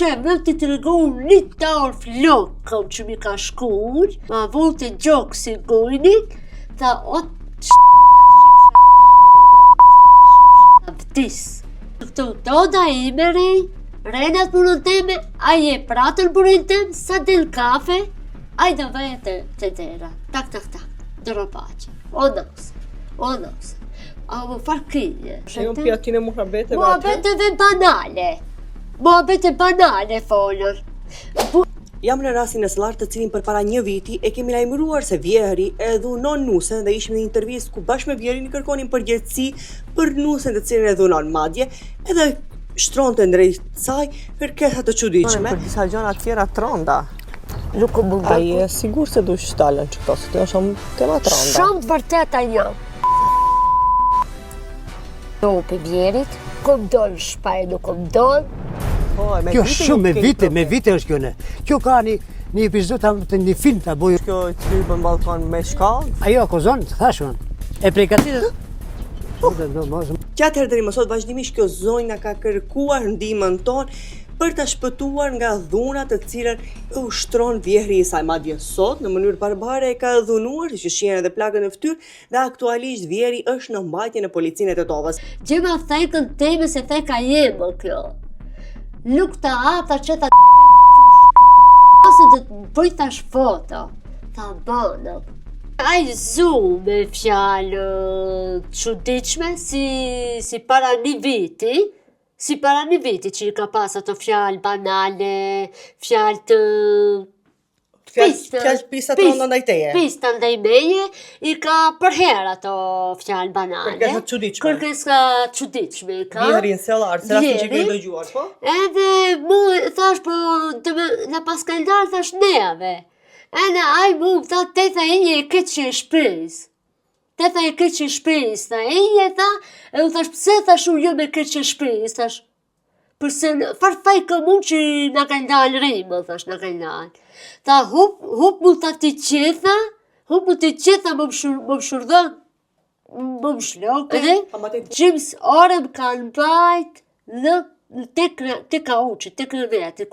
Që më të regu një tarë flokëm që mi ka shkur, ma volte gjokë si gojnit, tha o të vdis. Këtu doda ime rej, renat punën teme, a je pratër burin tem, sa del kafe, a i do vete të dera, tak, dërë pache, o nëse, a më farkije. E unë pjatine muhabete Muhabeteve banale. Muhabete banale folër. Jam në rastin e Sëllar, të cilin përpara një viti e kemi lajmëruar se Vjehri e dhunon Nusen dhe ishim në intervistë ku bashkë me Vjehrin i kërkonin përgjegjësi për Nusen të cilin e dhunon, madje edhe shtronte ndrejt saj kërkesa të çuditshme. Për disa gjëra të tjera tronda. Nuk o mund. Ai e sigur se do shtalen që këto, se të shumë tema tronda. Shumë të vërteta jam. Do për Vjerit, kom dollë shpaj, nuk kom dollë. Kjo shumë me vite është kjo ne. Kjo ka një epizod të një film të bojë. Kjo të hyrë në balkon me shkallë? Ajo, kozon, të thashun. E prekatitë? Gjatë herë deri më sot vazhdimisht kjo zonjë na ka kërkuar ndihmën tonë për ta shpëtuar nga dhunat të cilat e ushtron Vjehri i saj. Madje sot në mënyrë barbare e ka dhunuar, që shihen edhe plagën në fytyrë, dhe aktualisht Vjehri është në mbajtje në policinë e Tetovës. Gjema thekën teme se theka jemë kjo. Nuk ta ata që ta të veti qush. Ose dhe të bëjtash foto. Ta bënë. A i zu me fjallë çuditshme si para një viti. Si para një viti që i ka pas ato fjallë banale, fjallë të... Fjallë pista të rënda ndaj teje. Pista ndaj meje, i ka përher ato fjallë banale. Kërkesa çuditshme. Kërkesa çuditshme i ka. Vjehri në Sellar, se rastin që kemi dëgjuar, po? Edhe mu thash po, në pas kalendar thash neve. Edhe aj mu tha teta e një e këtë që e shpris. Teta e këtë që e shpris, tha e një e tha, e u thash pse thash u jo me këtë që e shpris, thash. Përse farfaj ka mund që nga ka ndalë rrimë, thash nga ka ndalë. Tha hup mu tha ti qetha, hup mu ti qetha më më shurdhën, më më shloke. Edhe gjimës orëm kanë bajt në te ka uqë, te kërë vetë,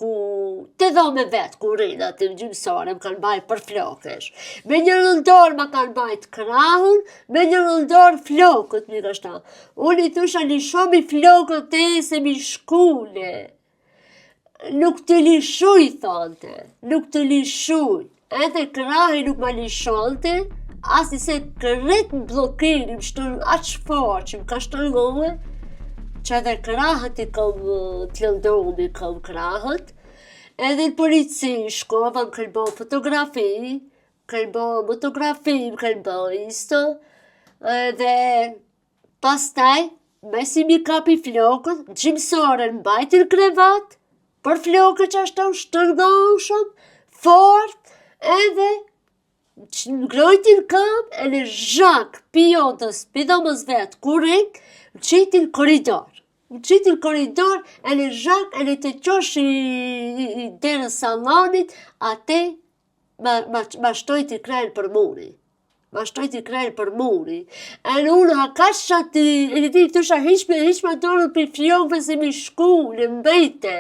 te dhome vetë ku rinë atë gjimësore më kanë bajt për flokesh. Me një rëndor ma kanë bajt krahun, me një rëndor flokët mi kështa. Unë i thusha një shumë i flokët te se mi shkule. Nuk të lishuj, thonte, nuk të lishuj. Edhe krahi nuk ma lishonte, asi se kërret në blokirim shtërën aqë farë që më ka shtërgove, që edhe krahët i kam të lëndomi kam krahët, edhe në polici shkova më këllbo fotografi, këllbo motografi, më këllbo isto, edhe pastaj, me si mi kapi flokët, gjimësore në bajtin krevat, për flokët që ashtu shtërgoshëm, fort, edhe ngrojtin kam, e në zhak pijotës, pidomës vetë, kurik, në qitin koridor. Në qitin koridor, e në zhak, e në të qosh i derën salonit, ate ma shtojti krejnë për muri. Ma shtojti krejnë për muri. E në unë hakash shati, e në ti të hiqme dorën për flokëve se mi shku, në mbejte.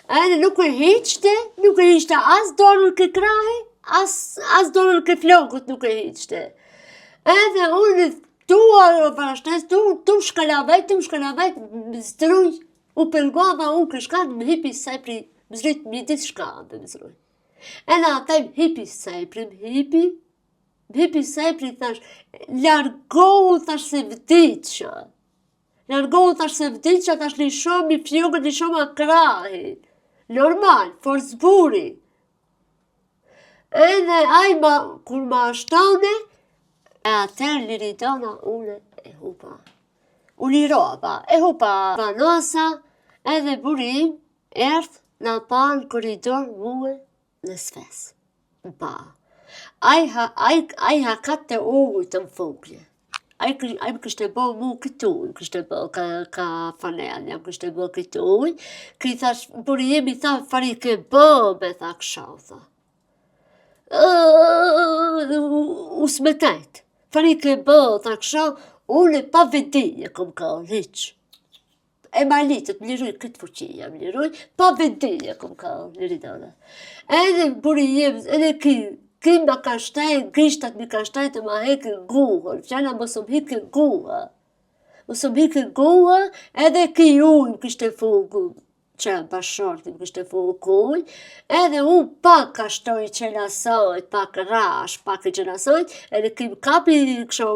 E në nuk e hiqte as dorën kë krahi, as dorën kë flokët nuk e hiqte. Edhe unë tuar parashtes, tu shkalavet, më zdruj, u përgova unë këshkat, më hipi sajpri, më zrujt më dit shkabe, më zrujt. E në ataj më hipi sajpri, më hipi sajpri, thash, largohu, thash, se vdiqa. Largohu, thash, se vdiqa, thash, lishom i fjokët, lishom a krahi. Normal, forsburi. Edhe ajma, kur ma ashtone, e atër liridona une e hupa. U lirova, e hupa vanosa, edhe burim, erth në pa në koridor muë në sfes. Pa. Aj hakat të ujë të më fuglje. Aj më kështë e bo mu këtë ujë, kështë e bo ka fanel, jam kështë e bo këtë ujë, kë i thash, burim i tha, fari ke bo, me tha kësha, tha. U smetajt. Fari ke bo, tha kësha, unë pa vedinje kom ka, hiq. e malitët, më liroj këtë fuqia, më liroj, pa vendinje kom ka Liridona. Edhe burim, edhe ki ma ka shtajnë, grishtat mi ka shtajnë të ma hekë guhën, fjalla mos më hekë guhë. Mos më hekë guhë, edhe ki ujë kishte fugë, që bashorti më kishte fugë kuj, edhe unë pak ka shtoj qelasojt, pak rash, pak i qelasojt, edhe ki më kapi kësho.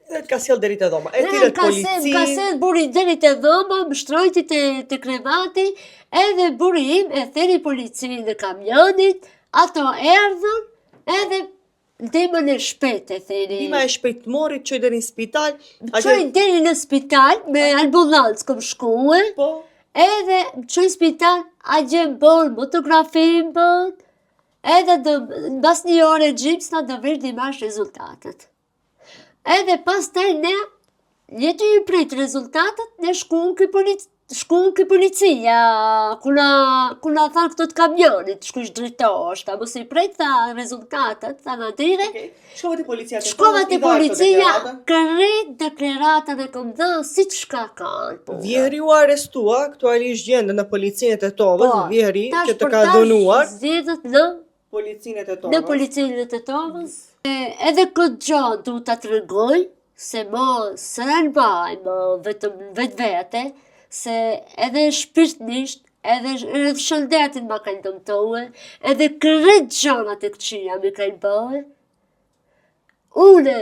Edhe të ka sjell deri te dhoma. E tire policin. Ka sjell buri deri te dhoma, më shtrojti te krevati, edhe burim e theri policinë dhe kamionit, ato erdhën, edhe ndimën e shpejt e theri. Ndima e shpejt mori, qoj deri në spital. Qoj deri në spital, me ambulancë kom shkue, Po. edhe qoj spital, a gjem bon, motografim bon, edhe bas një ore gjimsna do vesh dimash rezultatet. Edhe pas taj ne, jetu i prit rezultatet, ne shkuën kë policia, kuna thanë këto të kamionit, shkush drejtosh, ta mos i prit tha rezultatet, tha në dire. Shkova te policia. Shkova te policia, kërrit deklaratën e kom dhënë si që shka kanë. Vjehri u arrestua, aktualisht gjende në policinë e Tetovës, vjehri që të ka dhunuar. Zjedhët në Policinë e Tetovës. Në policinë e Tetovës. Edhe këtë gjatë du të të regoj, se mo së rënbaj, mo vetëm vetë vete, se edhe shpirtnisht, edhe shëndetin ma kanë dëmtohe, edhe kërët gjanat e këqia mi kanë bëhe. Une,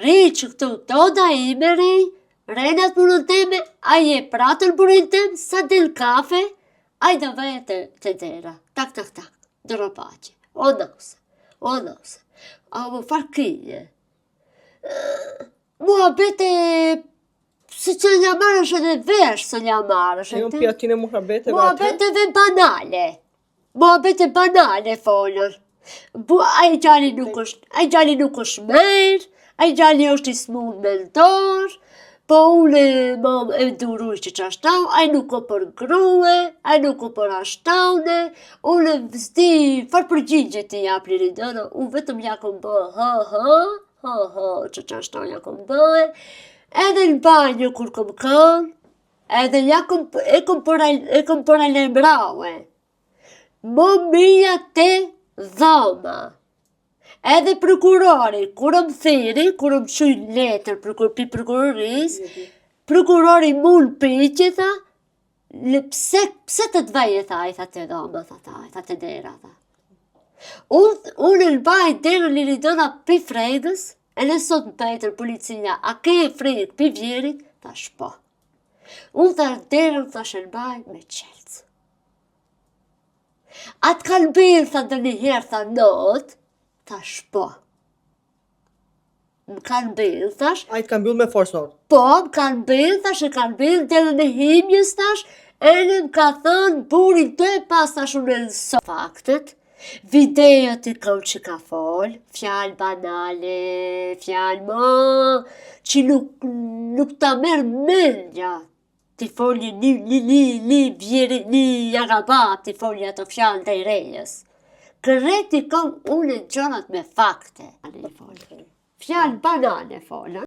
ri që këtu toda ime ri, renat punën teme, a je pratën punën tem, sa del kafe, a i do vete të dera, tak, dëro pache, o nëse. A më farkije. Mua bete, si që një marrësh edhe vesh, se një marrësh. E unë pjatin e muhabete mua bete dhe banale. Mua bete banale, folër. A i gjali nuk është merë, a i gjali është i smun me ndorë, po une e duruj që qashtau, a i nuk o për grue, a i nuk o për ashtaune, une zdi farë përgjigje të japë Liridona, unë vetëm ja kom bëhe, që qashtau ja kom bëhe, edhe në banjo kur kom kanë, edhe e kom për alemraue, më mija te dhoma. Edhe prokurori, kur më thiri, kur më qëj letër pi prokuroris, prokurori mund pëjqe, tha, pse të të vejë, tha, i tha të dhoma, tha të dera, tha. Unë në bajt derë Liridona pi fregës, e në sot më pëjtër policia, a ke e fregë pi vjerit, tha shpo. Unë tha derën, tha shërbaj me qelcë. Atë kanë bërë, tha dhe njëherë, tha not, tha shpo. Më kanë bërë, thash. A i të kanë bërë me forës not? Po, më kanë bërë, thash, e kanë bërë, dhe në himjës, thash, e në më ka thënë, burin të e pas, thash, unë e nëso faktet, video të kom që ka folë, fjalë banale, fjalë mo, që nuk ta merë mëndja, të folje një jarabat, të folje ato fjalë dhe i rejës. Kërreti kom unë e gjonat me fakte. Fjalë banane folën.